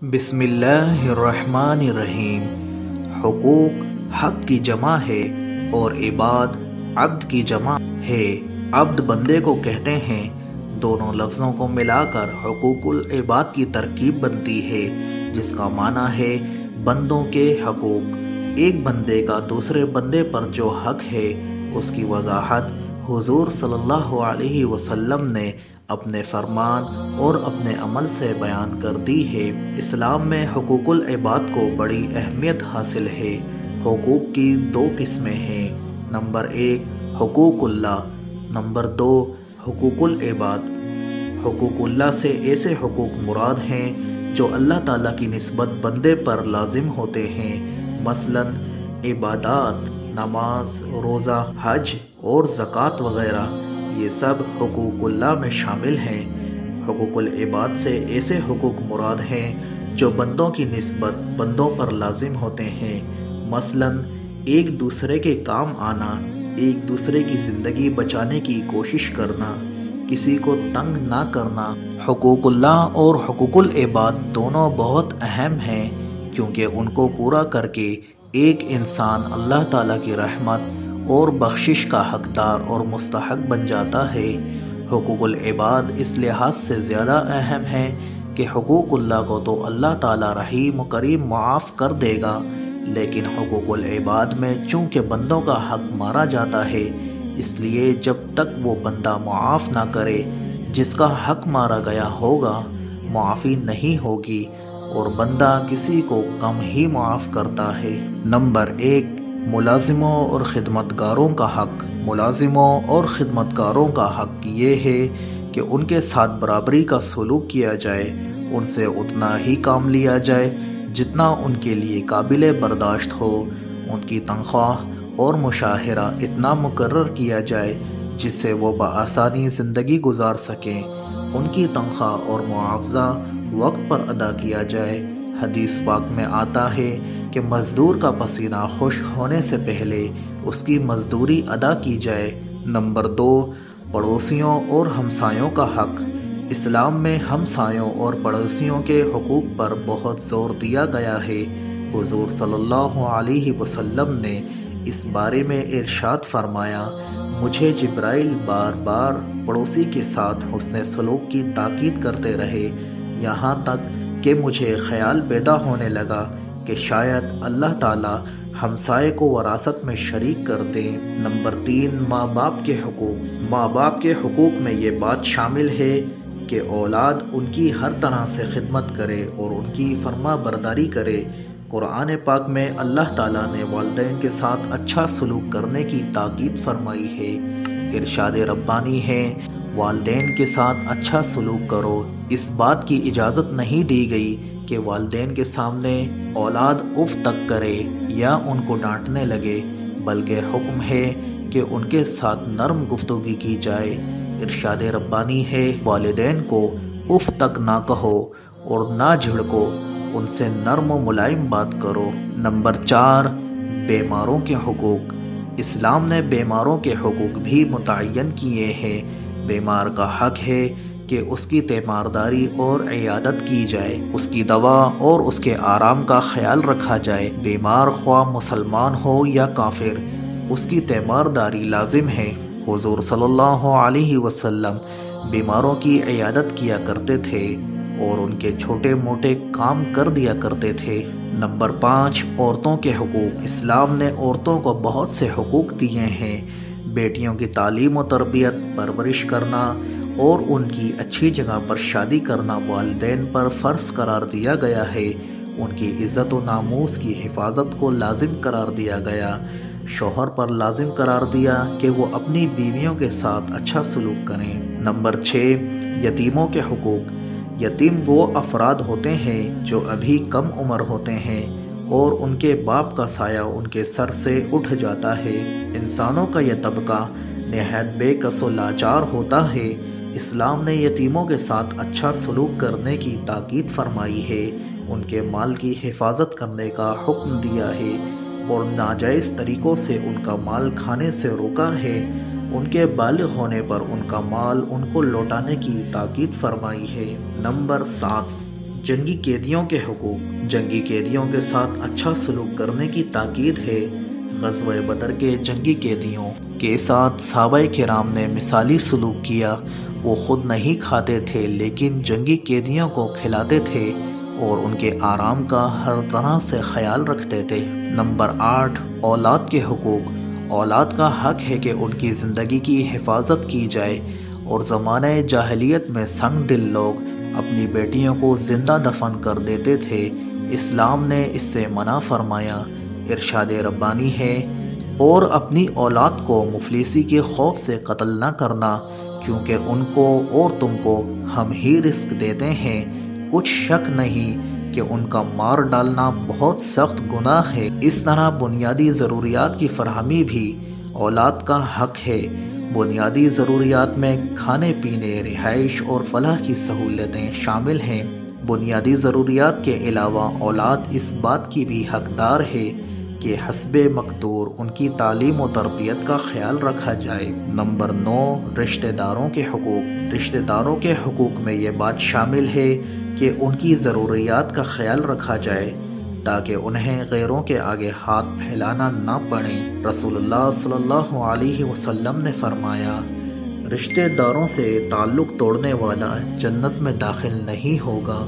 بسم اللہ الرحمن الرحیم۔ حقوق حق کی جمع ہے اور عباد عبد کی جمع ہے۔ عبد بندے کو کہتے ہیں۔ دونوں لفظوں کو ملا کر حقوق العباد کی ترکیب بنتی ہے، جس کا معنی ہے بندوں کے حقوق۔ ایک بندے کا دوسرے بندے پر جو حق ہے، اس کی وضاحت حضور صلی اللہ علیہ وسلم نے اپنے فرمان اور اپنے عمل سے بیان کر دی ہے۔ اسلام میں حقوق العباد کو بڑی اہمیت حاصل ہے۔ حقوق کی دو قسمیں ہیں، نمبر 1 حقوق اللہ، نمبر 2 حقوق العباد۔ حقوق اللہ سے ایسے حقوق مراد ہیں جو اللہ تعالیٰ کی نسبت بندے پر لازم ہوتے ہیں، مثلا عبادات، نماز، روزہ، حج اور زکوٰۃ وغیرہ، یہ سب حقوق اللہ میں شامل ہیں۔ حقوق العباد سے ایسے حقوق مراد ہیں جو بندوں کی نسبت بندوں پر لازم ہوتے ہیں، مثلا ایک دوسرے کے کام آنا، ایک دوسرے کی زندگی بچانے کی کوشش کرنا، کسی کو تنگ نہ کرنا۔ حقوق اللہ اور حقوق العباد دونوں بہت اہم ہیں، کیونکہ ان کو پورا کر کے ایک انسان اللہ تعالیٰ کی رحمت اور بخشش کا حقدار اور مستحق بن جاتا ہے۔ حقوق العباد اس لحاظ سے زیادہ اہم ہے کہ حقوق اللہ کو تو اللہ تعالیٰ رحیم و کریم معاف کر دے گا، لیکن حقوق العباد میں چونکہ بندوں کا حق مارا جاتا ہے، اس لیے جب تک وہ بندہ معاف نہ کرے جس کا حق مارا گیا ہوگا، معافی نہیں ہوگی، اور بندہ کسی کو کم ہی معاف کرتا ہے۔ نمبر 1 ملازموں اور خدمتگاروں کا حق۔ ملازموں اور خدمتگاروں کا حق یہ ہے کہ ان کے ساتھ برابری کا سلوک کیا جائے، ان سے اتنا ہی کام لیا جائے جتنا ان کے لیے قابل برداشت ہو، ان کی تنخواہ اور مشاہرہ اتنا مقرر کیا جائے جس سے وہ بآسانی زندگی گزار سکیں، ان کی تنخواہ اور معاوضہ وقت پر ادا کیا جائے۔ حدیث پاک میں آتا ہے کہ مزدور کا پسینہ خشک ہونے سے پہلے اس کی مزدوری ادا کی جائے۔ نمبر 2 پڑوسیوں اور ہمسایوں کا حق۔ اسلام میں ہمسایوں اور پڑوسیوں کے حقوق پر بہت زور دیا گیا ہے۔ حضور صلی اللہ علیہ وسلم نے اس بارے میں ارشاد فرمایا، مجھے جبرائیل بار بار پڑوسی کے ساتھ حسن سلوک کی تاکید کرتے رہے، یہاں تک کہ مجھے خیال پیدا ہونے لگا کہ شاید اللہ تعالیٰ ہمسائے کو وراثت میں شریک کر دیں۔ نمبر 3 ماں باپ کے حقوق۔ ماں باپ کے حقوق میں یہ بات شامل ہے کہ اولاد ان کی ہر طرح سے خدمت کرے اور ان کی فرما برداری کرے۔ قرآن پاک میں اللہ تعالیٰ نے والدین کے ساتھ اچھا سلوک کرنے کی تاکید فرمائی ہے۔ ارشاد ربانی ہے، والدین کے ساتھ اچھا سلوک کرو۔ اس بات کی اجازت نہیں دی گئی کہ والدین کے سامنے اولاد اف تک کرے یا ان کو ڈانٹنے لگے، بلکہ حکم ہے کہ ان کے ساتھ نرم گفتگو کی جائے۔ ارشاد ربانی ہے، والدین کو اف تک نہ کہو اور نہ جھڑکو، ان سے نرم و ملائم بات کرو۔ نمبر 4 بیماروں کے حقوق۔ اسلام نے بیماروں کے حقوق بھی متعین کیے ہیں۔ بیمار کا حق ہے کہ اس کی تیمارداری اور عیادت کی جائے، اس کی دوا اور اس کے آرام کا خیال رکھا جائے۔ بیمار خواہ مسلمان ہو یا کافر، اس کی تیمارداری لازم ہے۔ حضور صلی اللہ علیہ وسلم بیماروں کی عیادت کیا کرتے تھے اور ان کے چھوٹے موٹے کام کر دیا کرتے تھے۔ نمبر 5 عورتوں کے حقوق۔ اسلام نے عورتوں کو بہت سے حقوق دیے ہیں۔ بیٹیوں کی تعلیم و تربیت، پرورش کرنا اور ان کی اچھی جگہ پر شادی کرنا والدین پر فرض قرار دیا گیا ہے۔ ان کی عزت و ناموس کی حفاظت کو لازم قرار دیا گیا۔ شوہر پر لازم قرار دیا کہ وہ اپنی بیویوں کے ساتھ اچھا سلوک کریں۔ نمبر 6 یتیموں کے حقوق۔ یتیم وہ افراد ہوتے ہیں جو ابھی کم عمر ہوتے ہیں اور ان کے باپ کا سایہ ان کے سر سے اٹھ جاتا ہے۔ انسانوں کا یہ طبقہ نہایت بے کس و لاچار ہوتا ہے۔ اسلام نے یتیموں کے ساتھ اچھا سلوک کرنے کی تاکید فرمائی ہے، ان کے مال کی حفاظت کرنے کا حکم دیا ہے اور ناجائز طریقوں سے ان کا مال کھانے سے روکا ہے۔ ان کے بالغ ہونے پر ان کا مال ان کو لوٹانے کی تاکید فرمائی ہے۔ نمبر 7 جنگی قیدیوں کے حقوق، جنگی قیدیوں کے ساتھ اچھا سلوک کرنے کی تاکید ہے۔ غزوہ بدر کے جنگی قیدیوں کے ساتھ صحابہ کرام نے مثالی سلوک کیا۔ وہ خود نہیں کھاتے تھے لیکن جنگی قیدیوں کو کھلاتے تھے اور ان کے آرام کا ہر طرح سے خیال رکھتے تھے۔ نمبر 8، اولاد کے حقوق۔ اولاد کا حق ہے کہ ان کی زندگی کی حفاظت کی جائے، اور زمانہ جاہلیت میں سنگ دل لوگ اپنی بیٹیوں کو زندہ دفن کر دیتے تھے۔ اسلام نے اس سے منع فرمایا۔ ارشاد ربانی ہے، اور اپنی اولاد کو مفلسی کے خوف سے قتل نہ کرنا، کیونکہ ان کو اور تم کو ہم ہی رزق دیتے ہیں، کچھ شک نہیں کہ ان کا مار ڈالنا بہت سخت گناہ ہے۔ اس طرح بنیادی ضروریات کی فراہمی بھی اولاد کا حق ہے۔ بنیادی ضروریات میں کھانے پینے، رہائش اور فلاح کی سہولتیں شامل ہیں۔ بنیادی ضروریات کے علاوہ اولاد اس بات کی بھی حقدار ہے کہ حسب مقدور ان کی تعلیم و تربیت کا خیال رکھا جائے۔ نمبر 9، رشتہ داروں کے حقوق۔ رشتہ داروں کے حقوق میں یہ بات شامل ہے کہ ان کی ضروریات کا خیال رکھا جائے تاکہ انہیں غیروں کے آگے ہاتھ پھیلانا نہ پڑے۔ رسول اللہ صلی اللہ علیہ وسلم نے فرمایا، رشتہ داروں سے تعلق توڑنے والا جنت میں داخل نہیں ہوگا۔